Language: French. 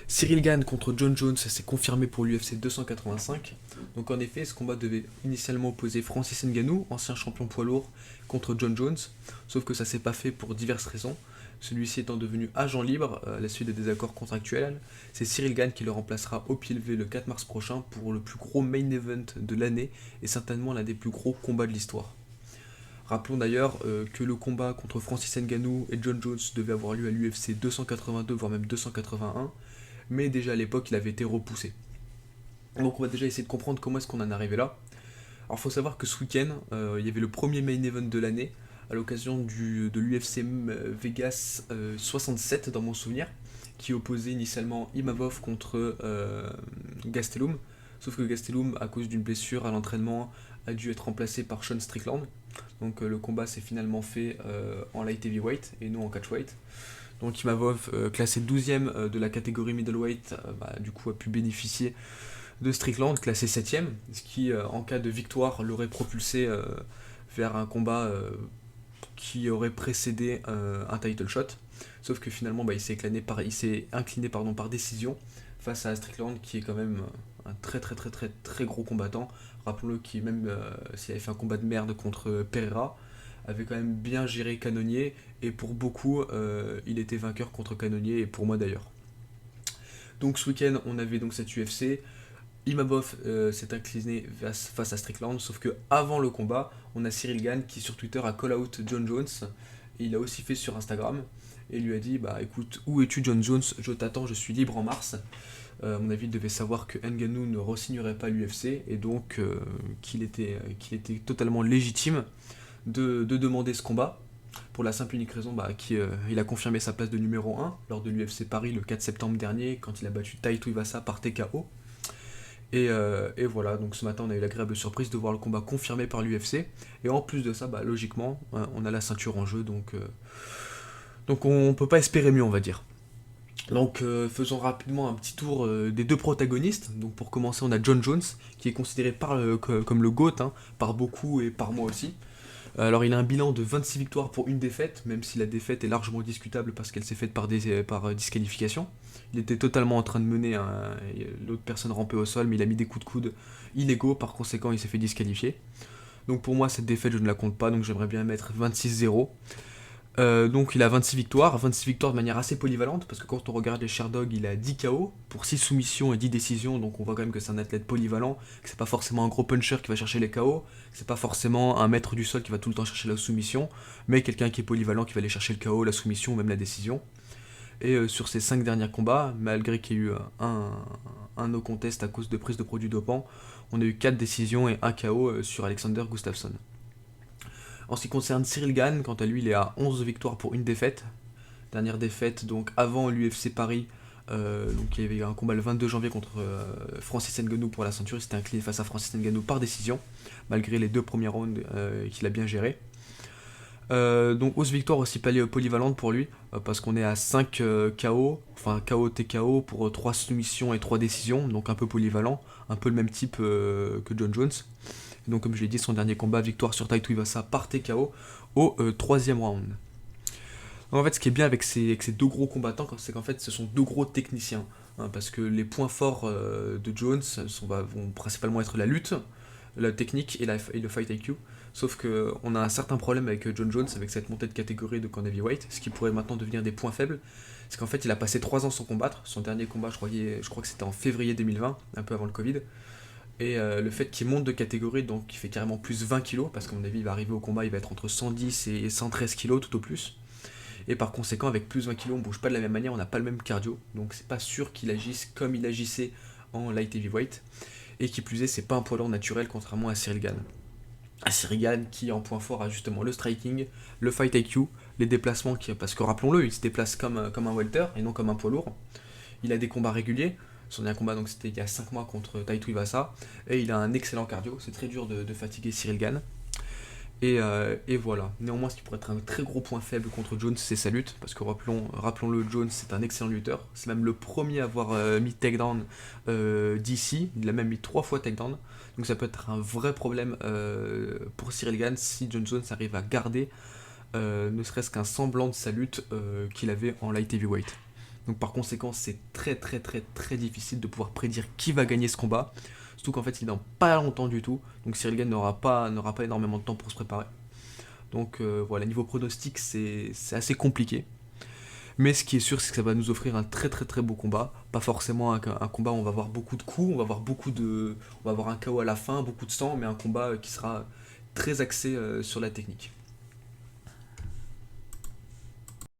Cyril Gane contre John Jones, c'est confirmé pour l'UFC 285. Donc en effet, ce combat devait initialement opposer Francis Ngannou, ancien champion poids lourd, contre John Jones, sauf que ça s'est pas fait pour diverses raisons. Celui-ci étant devenu agent libre à la suite des désaccords contractuels, c'est Cyril Gane qui le remplacera au pied levé le 4 mars prochain pour le plus gros main event de l'année et certainement l'un des plus gros combats de l'histoire. Rappelons d'ailleurs que le combat contre Francis Ngannou et John Jones devait avoir lieu à l'UFC 282 voire même 281, mais déjà à l'époque il avait été repoussé. Donc on va déjà essayer de comprendre comment est-ce qu'on en est arrivé là. Alors il faut savoir que ce week-end, il y avait le premier main event de l'année, à l'occasion de l'UFC Vegas 67 dans mon souvenir, qui opposait initialement Imavov contre Gastelum, sauf que Gastelum, à cause d'une blessure à l'entraînement, a dû être remplacé par Sean Strickland. Donc le combat s'est finalement fait en light heavyweight et non en catchweight. Donc Imavov, classé 12ème de la catégorie middleweight, du coup a pu bénéficier de Strickland, classé 7ème, ce qui, en cas de victoire, l'aurait propulsé vers un combat qui aurait précédé un title shot. Sauf que finalement, il s'est incliné par décision face à Strickland, qui est quand même un très très très très très gros combattant. Rappelons-le qu'il même s'il avait fait un combat de merde contre Pereira, avait quand même bien géré Cannonier, et pour beaucoup, il était vainqueur contre Cannonier, et pour moi d'ailleurs. Donc ce week-end, on avait donc cette UFC. Imavov s'est incliné face à Strickland, sauf que avant le combat, on a Cyril Gane qui sur Twitter a call out John Jones, et il a aussi fait sur Instagram, et lui a dit bah écoute, où es-tu John Jones, je t'attends, je suis libre en mars. À mon avis, il devait savoir que Ngannou ne re-signerait pas l'UFC, et donc qu'il était totalement légitime de demander ce combat, pour la simple et unique raison qu'il a confirmé sa place de numéro 1 lors de l'UFC Paris le 4 septembre dernier, quand il a battu Tai Tuivasa par TKO. Et voilà, donc ce matin on a eu l'agréable surprise de voir le combat confirmé par l'UFC. Et en plus de ça, logiquement, on a la ceinture en jeu, donc on peut pas espérer mieux, on va dire. Donc faisons rapidement un petit tour des deux protagonistes. Donc pour commencer, on a John Jones, qui est considéré comme le GOAT, hein, par beaucoup et par moi aussi. Alors il a un bilan de 26 victoires pour une défaite, même si la défaite est largement discutable parce qu'elle s'est faite par disqualification. Il était totalement en train de mener, l'autre personne rampait au sol, mais il a mis des coups de coude illégaux, par conséquent il s'est fait disqualifier. Donc pour moi cette défaite je ne la compte pas, donc j'aimerais bien mettre 26-0. Donc il a 26 victoires de manière assez polyvalente, parce que quand on regarde les Sherdog, il a 10 KO pour 6 soumissions et 10 décisions, donc on voit quand même que c'est un athlète polyvalent, que c'est pas forcément un gros puncher qui va chercher les KO, que c'est pas forcément un maître du sol qui va tout le temps chercher la soumission, mais quelqu'un qui est polyvalent qui va aller chercher le KO, la soumission ou même la décision. Et sur ces 5 derniers combats, malgré qu'il y ait eu un no contest à cause de prise de produits dopants, on a eu 4 décisions et un KO sur Alexander Gustafsson. En ce qui concerne Cyril Gane, quant à lui, il est à 11 victoires pour une défaite. Dernière défaite donc avant l'UFC Paris. Donc il y avait eu un combat le 22 janvier contre Francis Ngannou pour la ceinture. Il s'était incliné face à Francis Ngannou par décision, malgré les deux premiers rounds qu'il a bien gérés. Donc 11 victoires aussi polyvalentes pour lui, parce qu'on est à 5 KO, enfin KO TKO pour 3 soumissions et 3 décisions, donc un peu polyvalent, un peu le même type que John Jones. Donc comme je l'ai dit, son dernier combat, victoire sur Tai Tuivasa par TKO au troisième round. Donc, en fait, ce qui est bien avec ces deux gros combattants, c'est qu'en fait, ce sont deux gros techniciens. Hein, parce que les points forts de Jones vont principalement être la lutte, la technique et le fight IQ. Sauf qu'on a un certain problème avec John Jones, avec cette montée de catégorie de camp heavyweight, ce qui pourrait maintenant devenir des points faibles. C'est qu'en fait, il a passé 3 ans sans combattre. Son dernier combat, je crois que c'était en février 2020, un peu avant le Covid. Et le fait qu'il monte de catégorie, donc il fait carrément plus 20 kilos, parce qu'à mon avis, il va arriver au combat, il va être entre 110 et 113 kilos tout au plus. Et par conséquent, avec plus 20 kilos, on bouge pas de la même manière, on n'a pas le même cardio, donc c'est pas sûr qu'il agisse comme il agissait en light heavyweight. Et qui plus est, c'est pas un poids lourd naturel, contrairement à Cyril Gane. À Cyril Gane qui, en point fort, a justement le striking, le fight IQ, les déplacements, parce que rappelons-le, il se déplace comme un welter et non comme un poids lourd. Il a des combats réguliers. Son dernier combat, donc, c'était il y a 5 mois contre Tai Tuivasa. Et il a un excellent cardio. C'est très dur de fatiguer Cyril Gane. Et voilà. Néanmoins, ce qui pourrait être un très gros point faible contre Jones, c'est sa lutte. Parce que rappelons-le, Jones, c'est un excellent lutteur. C'est même le premier à avoir mis takedown d'ici. Il a même mis 3 fois takedown. Donc ça peut être un vrai problème pour Cyril Gane si John Jones arrive à garder ne serait-ce qu'un semblant de sa lutte qu'il avait en light heavyweight. Donc par conséquent, c'est très très très très difficile de pouvoir prédire qui va gagner ce combat. Surtout qu'en fait, il est dans pas longtemps du tout. Donc Cyril Gane n'aura pas énormément de temps pour se préparer. Donc voilà, niveau pronostic, c'est assez compliqué. Mais ce qui est sûr, c'est que ça va nous offrir un très très très beau combat. Pas forcément un combat où on va avoir beaucoup de coups, on va avoir un KO à la fin, beaucoup de sang, mais un combat qui sera très axé sur la technique.